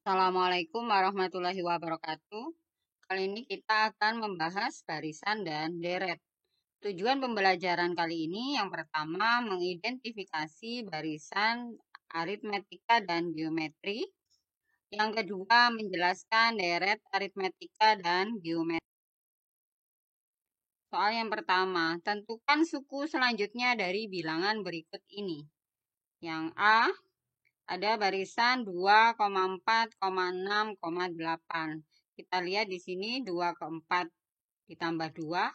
Assalamualaikum warahmatullahi wabarakatuh. Kali ini kita akan membahas barisan dan deret. Tujuan pembelajaran kali ini yang pertama mengidentifikasi barisan aritmetika dan geometri. Yang kedua menjelaskan deret aritmetika dan geometri. Soal yang pertama, tentukan suku selanjutnya dari bilangan berikut ini. Yang A, ada barisan 2,4,6,8. Kita lihat di sini 2 ke 4 ditambah 2,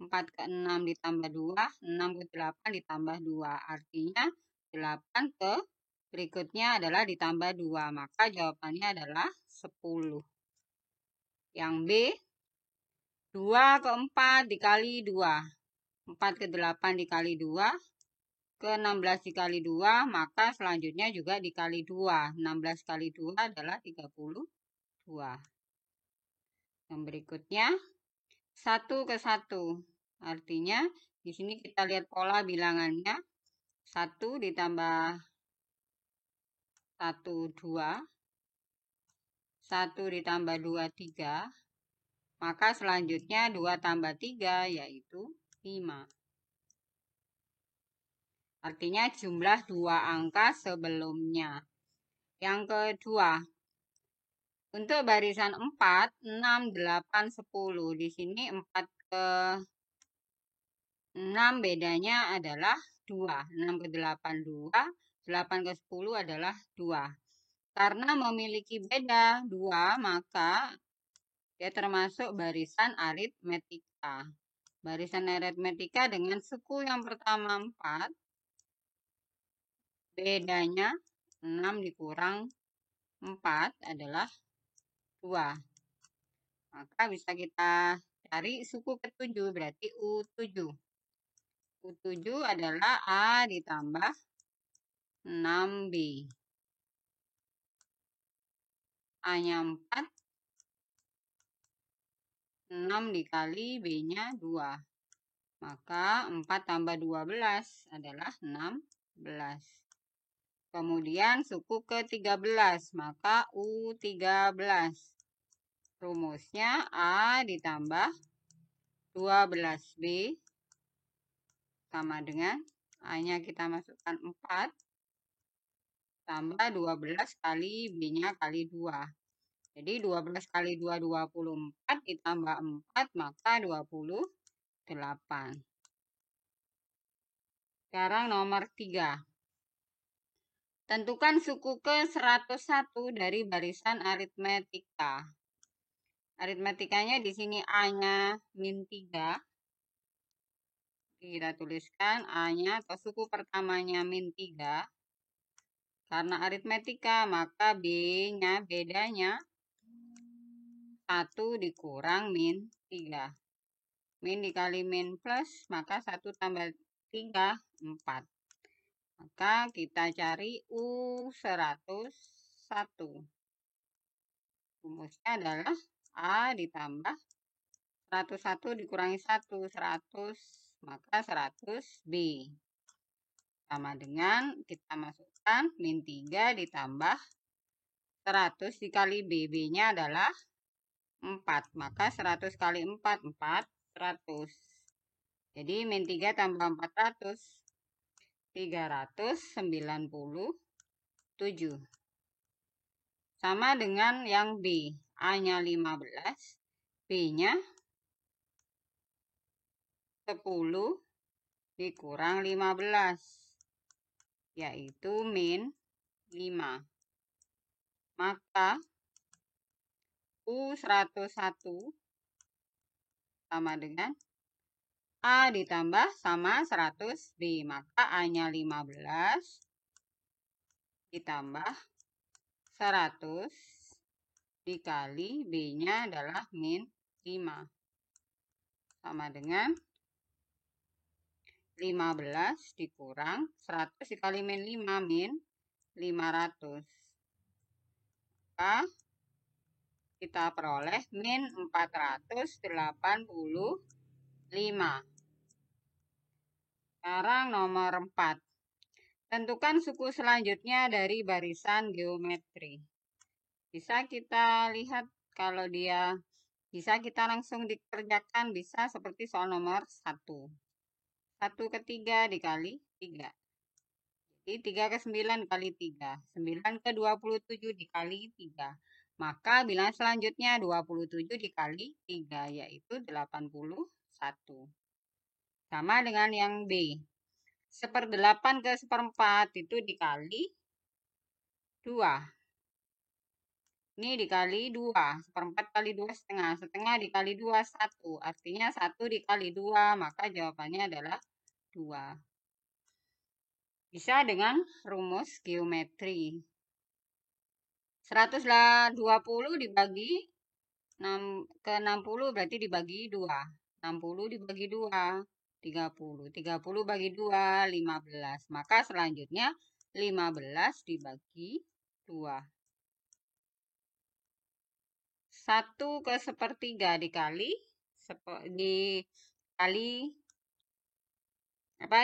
4 ke 6 ditambah 2, 6 ke 8 ditambah 2. Artinya 8 ke berikutnya adalah ditambah 2. Maka jawabannya adalah 10. Yang B, 2 ke 4 dikali 2. 4 ke 8 dikali 2. Ke 16 dikali 2, maka selanjutnya juga dikali 2. 16 kali 2 adalah 32. Yang berikutnya, 1 ke 1. Artinya, di sini kita lihat pola bilangannya. 1 ditambah 1, 2. 1 ditambah 2, 3. Maka selanjutnya 2 tambah 3, yaitu 5. Artinya jumlah 2 angka sebelumnya. Yang kedua, untuk barisan 4, 6, 8, 10. Di sini 4 ke 6 bedanya adalah 2. 6 ke 8, 2. 8 ke 10 adalah 2. Karena memiliki beda 2, maka dia termasuk barisan aritmetika. Barisan aritmetika dengan suku yang pertama 4. Bedanya 6 dikurang 4 adalah 2. Maka bisa kita cari suku ke-7, berarti U7. U7 adalah A ditambah 6B. A-nya 4, 6 dikali B-nya 2. Maka 4 tambah 12 adalah 16. Kemudian suku ke-13, maka U13. Rumusnya A ditambah 12B sama dengan A-nya kita masukkan 4 tambah 12 kali B-nya kali 2. Jadi 12 kali 2, 24 ditambah 4 maka 28. Sekarang nomor 3. Tentukan suku ke-101 dari barisan aritmetika. Aritmetikanya di sini A-nya min 3. Kita tuliskan A-nya atau suku pertamanya min 3. Karena aritmetika maka B-nya bedanya 1 dikurang min 3. Min dikali min plus, maka 1 tambah 3, 4. Maka kita cari U101. Rumusnya adalah A ditambah 101 dikurangi 1, 100. Maka 100B. Sama dengan kita masukkan min 3 ditambah 100 dikali B. B-nya adalah 4. Maka 100 kali 4, 400. Jadi min 3 tambah 400. 397. Sama dengan yang B. A-nya 15. B-nya 10 dikurang 15. Yaitu min 5. Maka U101 sama dengan A ditambah sama 100B. Maka A-nya 15 ditambah 100 dikali B-nya adalah min 5. Sama dengan 15 dikurang 100 dikali min 5, min 500. Maka kita peroleh min 485. Sekarang nomor 4. Tentukan suku selanjutnya dari barisan geometri. Bisa kita lihat kalau dia bisa kita langsung dikerjakan, bisa seperti soal nomor 1. 1 ke 3 dikali 3. Jadi 3 ke 9 kali 3. 9 ke 27 dikali 3. Maka bilangan selanjutnya 27 dikali 3 yaitu 81. Sama dengan yang B. 1/8 ke 1/4 itu dikali 2. Ini dikali 2. 1/4 kali 2 setengah. Setengah dikali 2 1. Artinya 1 dikali 2. Maka jawabannya adalah 2. Bisa dengan rumus geometri. 120 dibagi 60 berarti dibagi 2. 60 dibagi 2, 30. 30 bagi 2, 15. Maka selanjutnya 15 dibagi 2. 1 ke 1/3 dibagi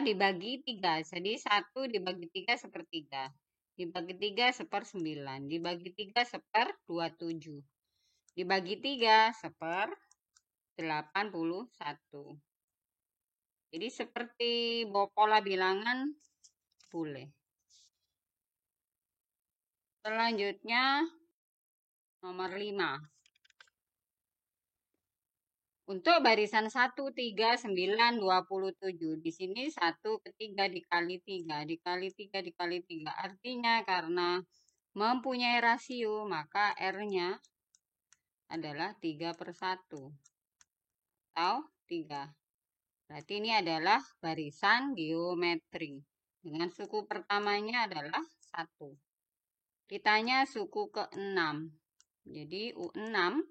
dibagi 3. Jadi 1 dibagi 3 1/3. Dibagi 3 1/9. Dibagi 3 1/27. Dibagi 3 1/81. Jadi seperti pola bilangan boleh. Selanjutnya nomor 5. Untuk barisan 1, 3, 9, 27. Di sini 1 ke 3 dikali 3. Dikali 3 dikali 3. Artinya karena mempunyai rasio, maka R-nya adalah 3/1. Atau 3. Berarti ini adalah barisan geometri. Dengan suku pertamanya adalah 1. Ditanya suku ke-6. Jadi U6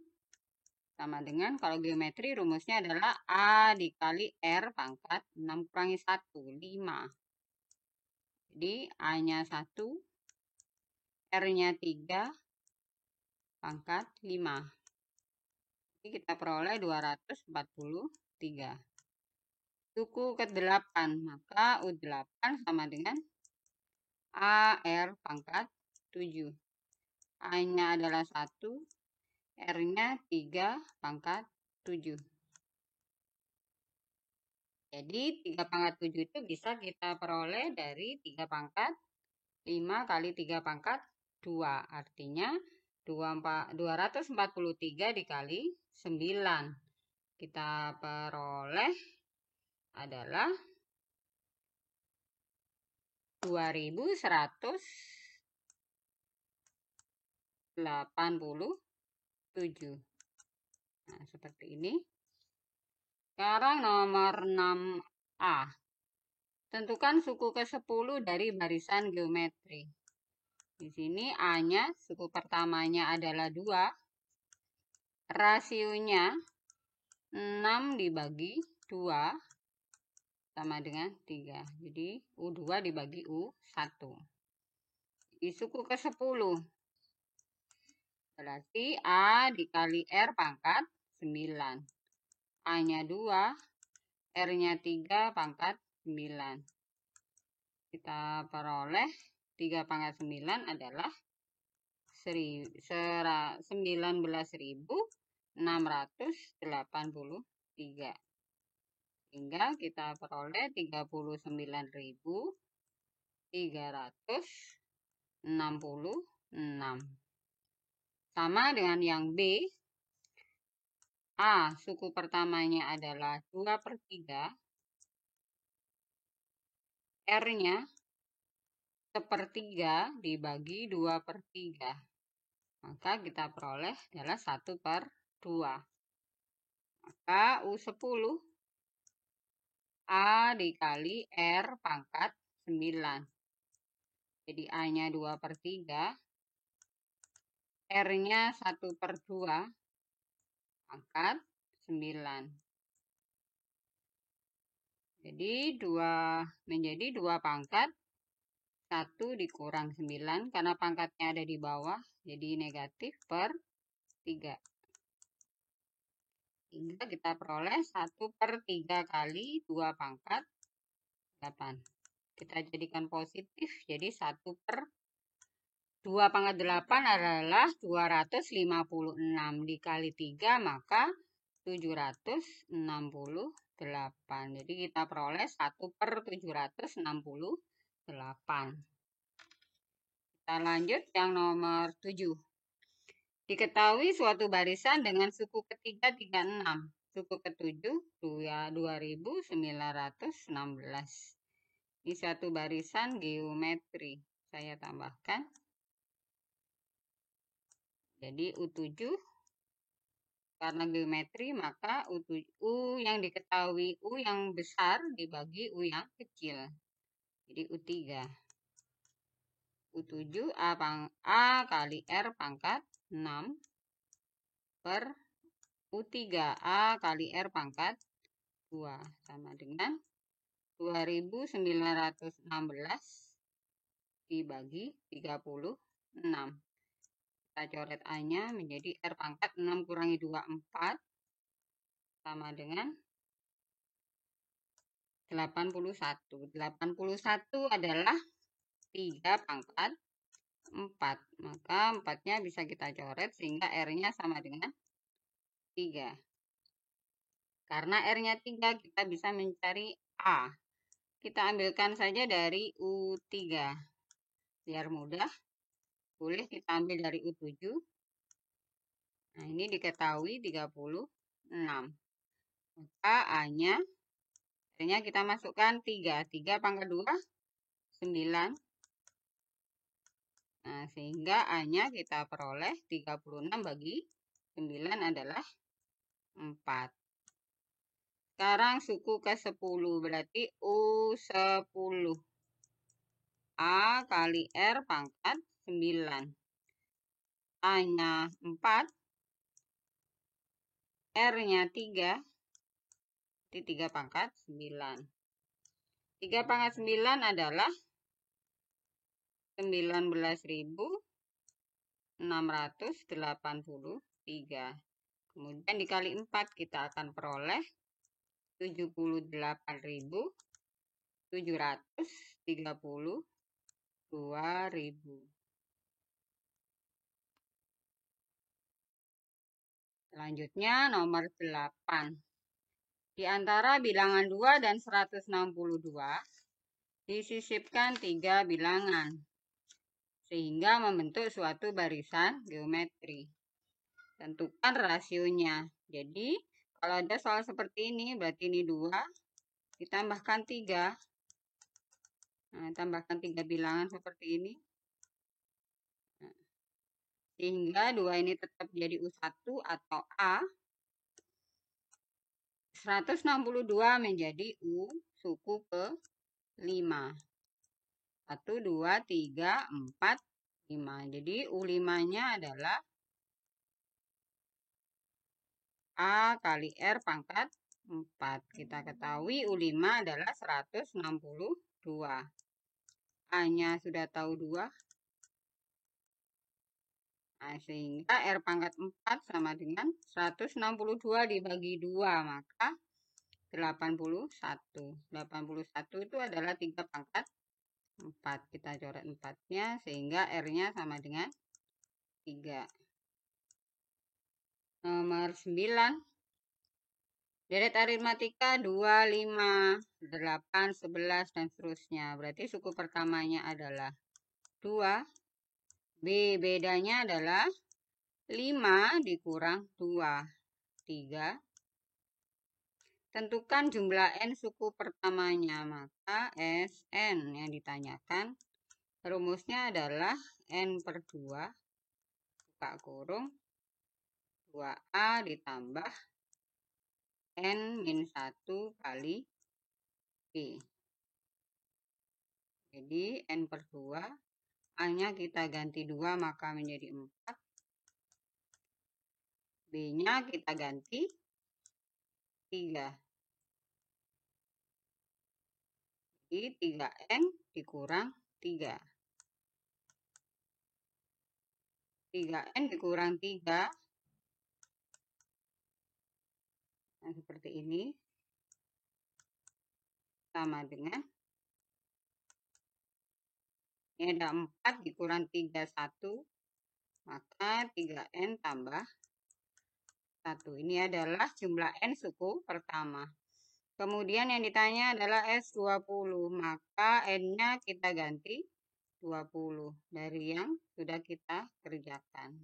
sama dengan kalau geometri rumusnya adalah A dikali R pangkat 6 kurangi 1, 5. Jadi A-nya 1, R-nya 3, pangkat 5. Jadi kita peroleh 243. Suku ke-8, maka U8 sama dengan AR pangkat 7. A-nya adalah 1, R-nya 3 pangkat 7. Jadi 3 pangkat 7 itu bisa kita peroleh dari 3 pangkat 5 kali 3 pangkat 2. Artinya 243 dikali 9. Kita peroleh adalah 2187. Nah, seperti ini. Sekarang nomor 6A. Tentukan suku ke-10 dari barisan geometri. Di sini A-nya, suku pertamanya adalah 2. Rasionya 6 dibagi 2 sama dengan 3. Jadi U2 dibagi U1. Di suku ke-10. Berarti A dikali R pangkat 9. A-nya 2, R-nya 3 pangkat 9. Kita peroleh 3 pangkat 9 adalah 19.683. Sehingga kita peroleh 39.366. Sama dengan yang B. A, suku pertamanya adalah 2/3. R-nya 1/3 dibagi 2/3. Maka kita peroleh adalah 1/2. Maka U10 A dikali R pangkat 9. Jadi A-nya 2/3. R-nya 1/2 pangkat 9. Jadi menjadi 2 pangkat 1 dikurang 9 karena pangkatnya ada di bawah. Jadi negatif per 3. Hingga kita peroleh 1/3 kali 2 pangkat 8. Kita jadikan positif, jadi 1/2 2 pangkat 8 adalah 256. Dikali 3 maka 768. Jadi kita peroleh 1/768. Kita lanjut yang nomor 7. Diketahui suatu barisan dengan suku ketiga 36. Suku ketujuh 2916. Ini satu barisan geometri. Saya tambahkan. Jadi U7 karena geometri maka U yang diketahui U yang besar dibagi U yang kecil. Jadi U3. U7 A kali R pangkat 6 per U3 A kali R pangkat 2 sama dengan 2916 dibagi 36. Kita coret A-nya menjadi R pangkat 6 kurangi 2, 4. Sama dengan 81. 81 adalah 3 pangkat 4. Maka 4-nya bisa kita coret sehingga R-nya sama dengan 3. Karena R-nya 3, kita bisa mencari A. Kita ambilkan saja dari U3. Biar mudah. Boleh kita ambil dari U7. Nah, ini diketahui 36. Maka A-nya kita masukkan 3. 3 pangkat 2, 9. Nah, sehingga A-nya kita peroleh 36 bagi 9 adalah 4. Sekarang suku ke-10 berarti U10. A kali R pangkat 9. A-nya 4. R-nya 3. Jadi 3 pangkat 9. 3 pangkat 9 adalah 19.683. Kemudian dikali 4 kita akan peroleh 78.732.000. Selanjutnya nomor 8. Di antara bilangan 2 dan 162 disisipkan 3 bilangan sehingga membentuk suatu barisan geometri. Tentukan rasionya. Jadi kalau ada soal seperti ini berarti ini 2 ditambahkan 3. Nah, tambahkan 3 bilangan seperti ini. Sehingga 2 ini tetap jadi U1 atau A. 162 menjadi U suku ke-5. 1, 2, 3, 4, 5. Jadi U5-nya adalah A kali R pangkat 4. Kita ketahui U5 adalah 162. A-nya sudah tahu 2. Nah, sehingga R pangkat 4 sama dengan 162 dibagi 2, maka 81. 81 itu adalah 3 pangkat 4. Kita coret 4-nya sehingga R-nya sama dengan 3. Nomor 9. Deret aritmatika 2, 5, 8, 11, dan seterusnya. Berarti suku pertamanya adalah 2. B bedanya adalah 5 dikurang 2, 3. Tentukan jumlah N suku pertamanya, maka Sn yang ditanyakan. Rumusnya adalah N per 2, buka kurung, 2A ditambah N min 1 kali B. Jadi N per 2, A-nya kita ganti 2 maka menjadi 4. B-nya kita ganti 3. Jadi 3N dikurang 3. 3N dikurang 3. Nah, seperti ini. Sama dengan Ini ada 4 dikurang 31, maka 3N tambah 1. Ini adalah jumlah N suku pertama. Kemudian yang ditanya adalah S20, maka N-nya kita ganti 20 dari yang sudah kita kerjakan.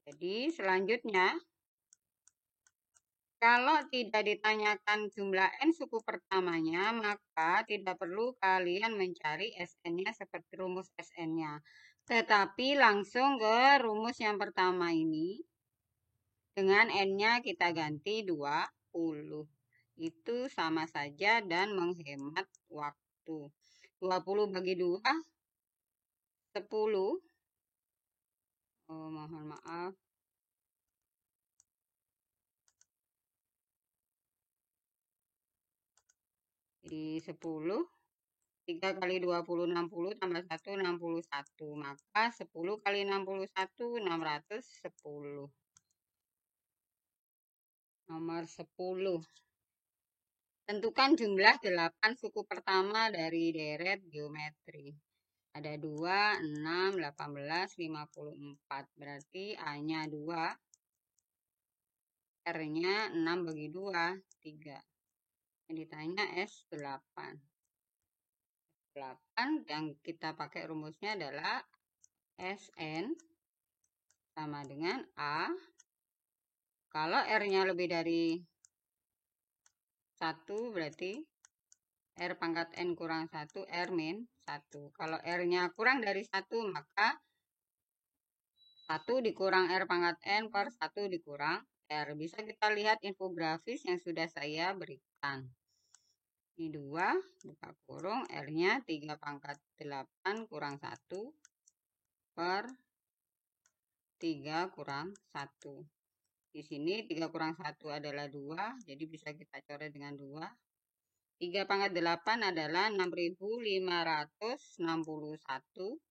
Jadi selanjutnya, kalau tidak ditanyakan jumlah N suku pertamanya, maka tidak perlu kalian mencari Sn-nya seperti rumus Sn-nya. Tetapi langsung ke rumus yang pertama ini, dengan N-nya kita ganti 20. Itu sama saja dan menghemat waktu. 20 bagi 2, 10. Oh, mohon maaf. Jadi 10. 3 kali 20, 60, tambah 1, 61. Maka 10 kali 61, 610. Nomor 10. Tentukan jumlah 8 suku pertama dari deret geometri. Ada 2, 6, 18, 54. Berarti A-nya 2. R-nya 6 bagi 2, 3. Yang ditanya S8. 8 yang kita pakai rumusnya adalah Sn sama dengan A. Kalau R-nya lebih dari 1 berarti R pangkat N kurang 1, R min 1. Kalau R-nya kurang dari 1 maka 1 dikurang R pangkat N per 1 dikurang R. Bisa kita lihat infografis yang sudah saya berikan. Ini 2, buka kurung, R-nya 3 pangkat 8 kurang 1 per 3 kurang 1. Di sini 3 kurang 1 adalah 2, jadi bisa kita coret dengan 2. 3 pangkat 8 adalah 6.561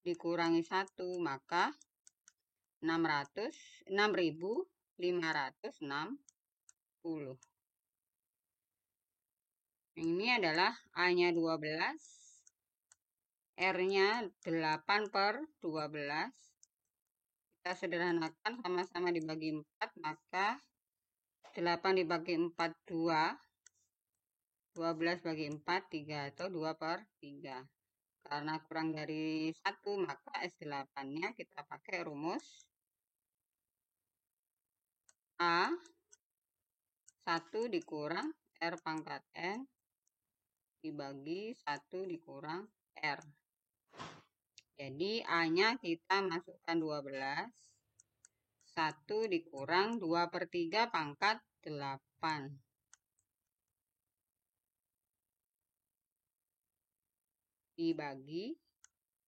dikurangi 1, maka 6.560. Ini adalah A-nya 12, R-nya 8 per 12. Kita sederhanakan sama-sama dibagi 4, maka 8 dibagi 4, 2. 12 bagi 4, 3 atau 2 per 3. Karena kurang dari 1, maka S8-nya kita pakai rumus A 1 dikurang R pangkat N dibagi 1 dikurang R. Jadi A-nya kita masukkan 12. 1 dikurang 2 per 3 pangkat 8. Dibagi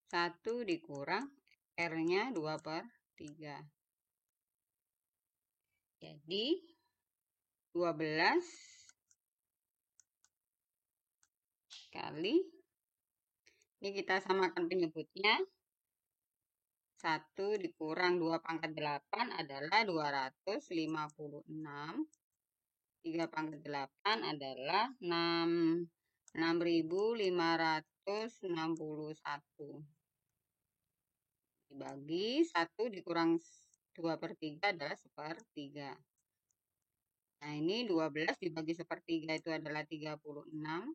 1 dikurang R-nya 2 per 3. Jadi 12 kali, ini kita samakan penyebutnya, 1 dikurang 2 pangkat 8 adalah 256. 3 pangkat 8 adalah 6.561. Dibagi 1 dikurang 2 per 3 adalah 1/3. Nah, ini 12 dibagi 1/3 itu adalah 36.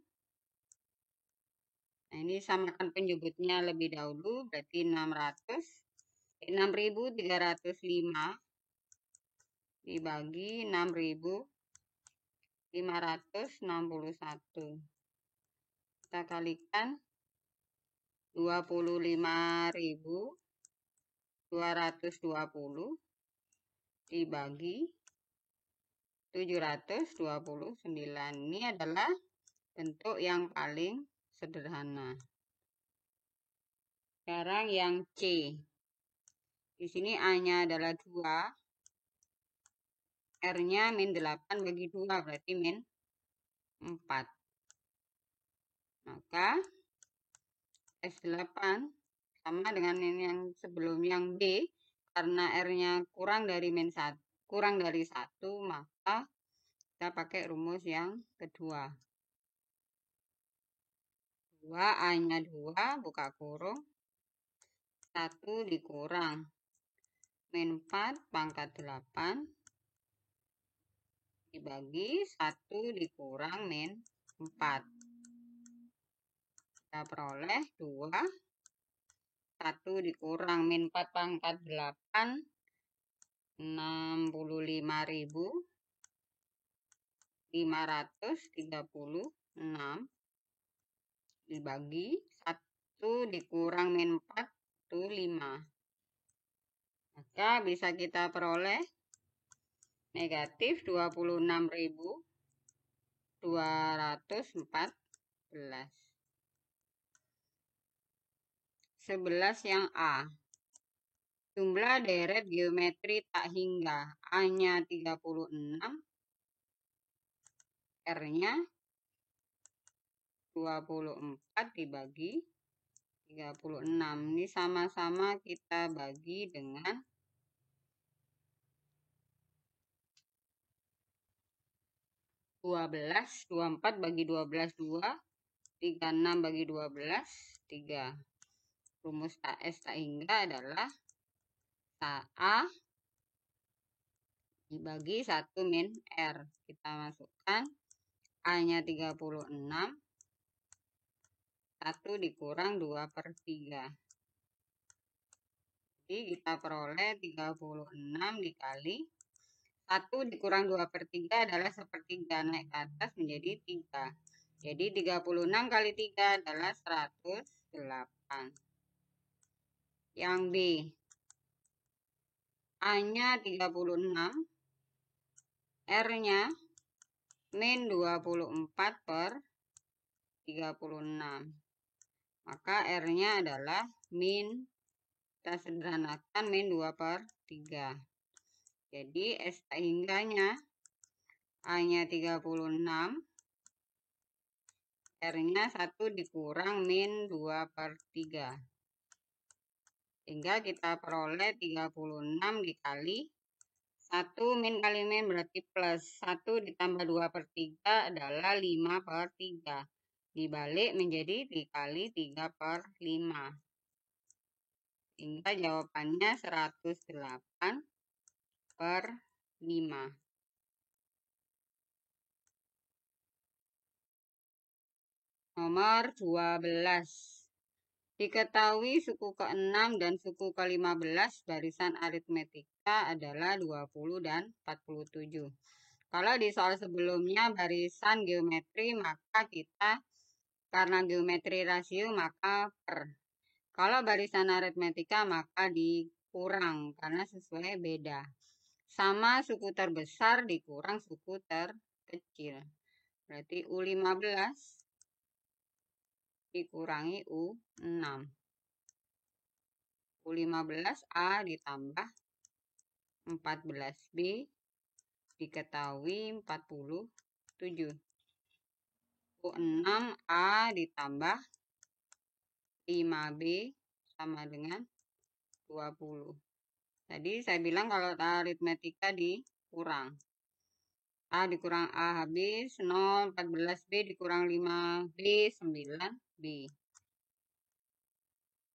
Nah, ini samakan penyebutnya lebih dahulu, berarti 6.305 dibagi 6.561. Kita kalikan 25.220 dibagi 729. Ini adalah bentuk yang paling sederhana. Sekarang yang C. Di sini A-nya adalah 2. R-nya min 8 bagi 2 berarti min 4. Maka S8 sama dengan ini yang sebelum yang B, karena R-nya kurang dari 1, maka kita pakai rumus yang kedua. 2, A-nya 2, buka kurung. 1 dikurang min 4 pangkat 8 dibagi 1 dikurang min 4. Kita peroleh 2. 1 dikurang min 4 pangkat 8, 65.536 dibagi 1 dikurang min 4 itu 5. Maka bisa kita peroleh negatif 26.214. 11 yang A. Jumlah deret geometri tak hingga. A-nya 36, R-nya 24 dibagi 36. Ini sama-sama kita bagi dengan 12. 24 bagi 12, 2. 36 bagi 12, 3. Rumus AS tak hingga adalah A dibagi 1 min R. Kita masukkan A-nya 36, 1 dikurang 2/3. Jadi kita peroleh 36 dikali 1 dikurang 2/3 adalah sepertiga, naik ke atas menjadi 3. Jadi 36 kali 3 adalah 108. Yang B. A-nya 36, R-nya min 24/36. Maka R-nya adalah min, kita sederhanakan min 2/3. Jadi S tak hingganya A-nya 36, R-nya 1 dikurang min 2/3. Sehingga kita peroleh 36 dikali 1 min kali min berarti plus. 1 ditambah 2/3 adalah 5/3. Dibalik menjadi dikali 3/5. Sehingga jawabannya 108/5. Nomor 12. Diketahui suku ke-6 dan suku ke-15 barisan aritmetika adalah 20 dan 47. Kalau di soal sebelumnya barisan geometri, maka kita karena geometri rasio maka per. Kalau barisan aritmetika maka dikurang karena sesuai beda. Sama suku terbesar dikurang suku terkecil. Berarti U15 dikurangi U6. U15A ditambah 14B diketahui 47. U6A ditambah 5B sama dengan 20. Tadi saya bilang kalau aritmetika dikurang. A dikurang A habis 0, 14B dikurang 5B 9B.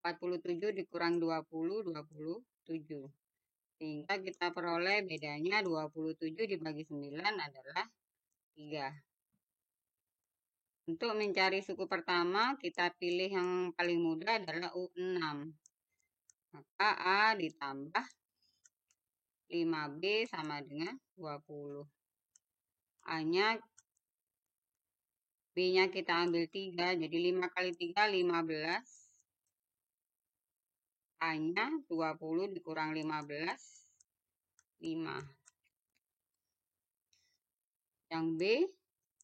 47 dikurang 20, 27. Sehingga kita peroleh bedanya 27 dibagi 9 adalah 3. Untuk mencari suku pertama, kita pilih yang paling mudah adalah U6. Maka A ditambah 5B sama dengan 20. A-nya, B-nya kita ambil 3, jadi 5 kali 3, 15. A-nya 20 dikurang 15, 5. Yang B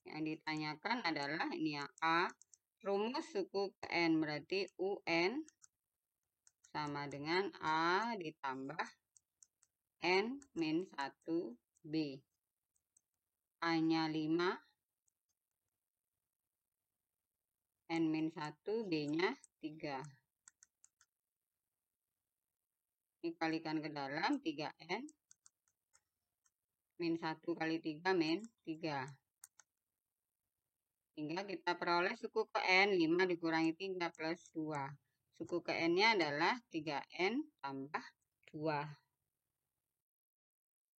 yang ditanyakan adalah ini ya, A. Rumus suku ke N berarti UN sama dengan A ditambah N min 1B. A-nya 5, N min 1, B-nya 3. Dikalikan ke dalam 3N min 1 kali 3 min 3. Sehingga kita peroleh suku ke N 5 dikurangi 3 plus 2. Suku ke N-nya adalah 3N tambah 2.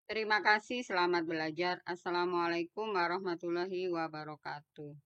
Terima kasih, selamat belajar. Assalamualaikum warahmatullahi wabarakatuh.